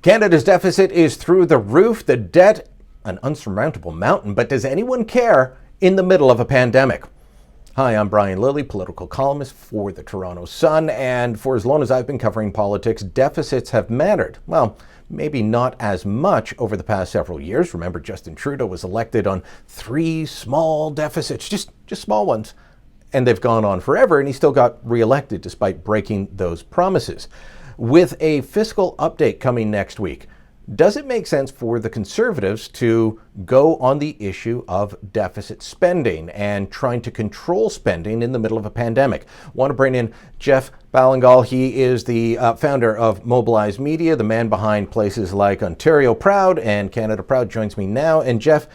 Canada's deficit is through the roof, the debt an unsurmountable mountain, but does anyone care in the middle of a pandemic? Hi, I'm Brian Lilley, political columnist for the Toronto Sun, and for as long as I've been covering politics, deficits have mattered. Well, maybe not as much over the past several years. Remember, Justin Trudeau was elected on 3 small deficits, just small ones, and they've gone on forever, and he still got reelected despite breaking those promises. With a fiscal update coming next week, does it make sense for the Conservatives to go on the issue of deficit spending and trying to control spending in the middle of a pandemic? Want to bring in Jeff Ballingall. He is the founder of Mobilize Media, the man behind places like Ontario Proud and Canada Proud, joins me now. And Jeff,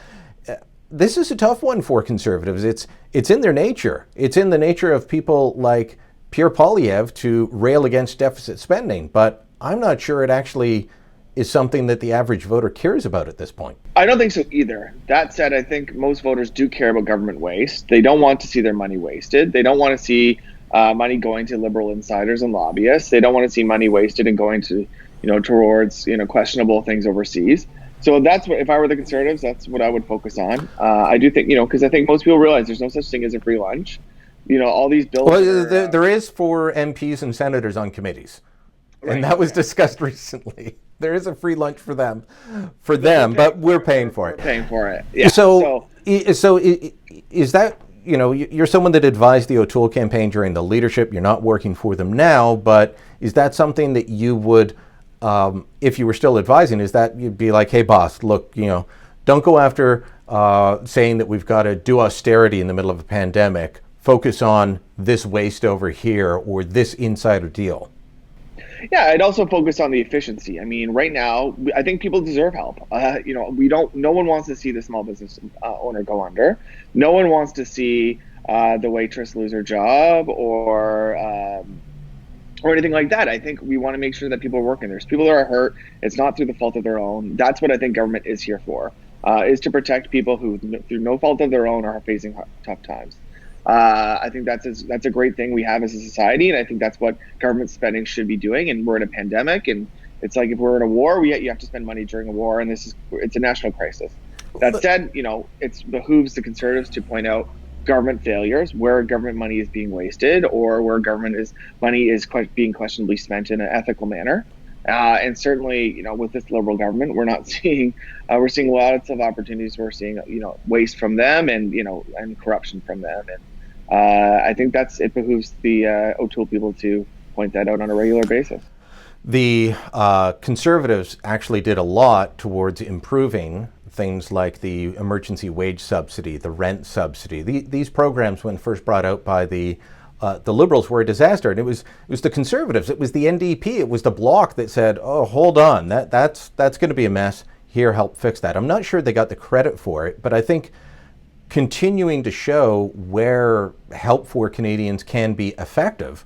this is a tough one for Conservatives. It's in their nature. It's in the nature of people like Pierre Poilievre to rail against deficit spending, but I'm not sure it actually is something that the average voter cares about at this point. I don't think so either. That said, I think most voters do care about government waste. They don't want to see their money wasted. They don't want to see money going to liberal insiders and lobbyists. They don't want to see money wasted and going to, towards, questionable things overseas. So that's what, if I were the Conservatives, that's what I would focus on. I do think, because I think most people realize there's no such thing as a free lunch. All these bills. Well, there is for MPs and senators on committees, right, and that was discussed recently. There is a free lunch for them, but we're paying for it. We're paying for it. Yeah. So is that, you're someone that advised the O'Toole campaign during the leadership. You're not working for them now, but is that something that you would, if you were still advising, is that you'd be like, hey, boss, look, don't go after saying that we've got to do austerity in the middle of a pandemic. Focus on this waste over here or this insider deal? Yeah, I'd also focus on the efficiency. I mean, right now, I think people deserve help. No one wants to see the small business owner go under. No one wants to see the waitress lose her job or anything like that. I think we want to make sure that people are working. There's people that are hurt. It's not through the fault of their own. That's what I think government is here for, is to protect people who, through no fault of their own, are facing tough times. I think that's a great thing we have as a society, and I think that's what government spending should be doing. And we're in a pandemic, and it's like if we're in a war, you have to spend money during a war, and it's a national crisis. That said, it behooves the Conservatives to point out government failures, where government money is being wasted, or where money is being questionably spent in an ethical manner. And certainly, with this Liberal government, we're not seeing we're seeing lots of opportunities. We're seeing waste from them and and corruption from them. And I think it behooves the O'Toole people to point that out on a regular basis. The Conservatives actually did a lot towards improving things like the emergency wage subsidy, the rent subsidy. These programs, when first brought out by the Liberals, were a disaster, and it was the Conservatives, it was the NDP, it was the Bloc that said, "Oh, hold on, that's going to be a mess. Here, help fix that." I'm not sure they got the credit for it, but I think continuing to show where help for Canadians can be effective,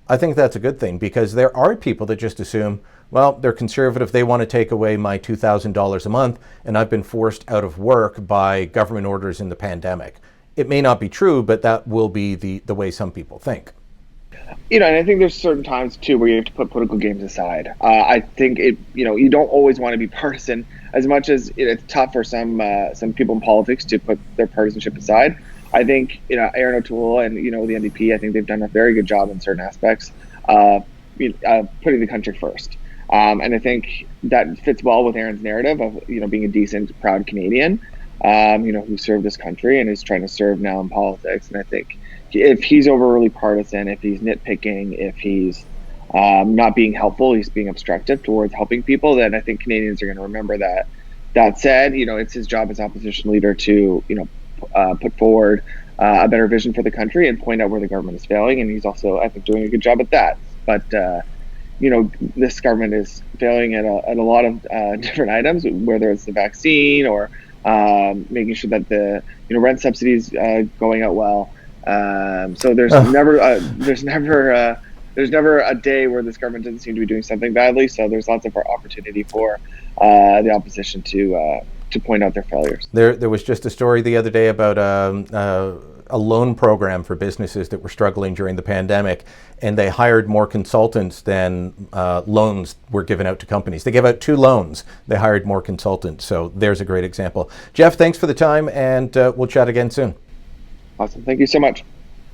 I think that's a good thing, because there are people that just assume, well, they're Conservative, they want to take away my $2,000 a month, and I've been forced out of work by government orders in the pandemic. It may not be true, but that will be the way some people think. And I think there's certain times too where you have to put political games aside. I think you don't always want to be partisan, as much as it's tough for some people in politics to put their partisanship aside. I think Aaron O'Toole and the NDP, I think they've done a very good job in certain aspects of putting the country first. And I think that fits well with Aaron's narrative of being a decent, proud Canadian, who served this country and is trying to serve now in politics. And I think if he's overly partisan, if he's nitpicking, if he's not being helpful, he's being obstructive towards helping people, then I think Canadians are going to remember that. That said, it's his job as opposition leader to, put forward a better vision for the country and point out where the government is failing. And he's also, I think, doing a good job at that. But, this government is failing at a lot of different items, whether it's the vaccine or making sure that the rent subsidies going out well. So there's never a day where this government doesn't seem to be doing something badly. So there's lots of opportunity for the opposition to point out their failures. There was just a story the other day about a loan program for businesses that were struggling during the pandemic, and they hired more consultants than loans were given out to companies. They gave out 2 loans. They hired more consultants. So there's a great example. Jeff, thanks for the time, and we'll chat again soon. Awesome. Thank you so much.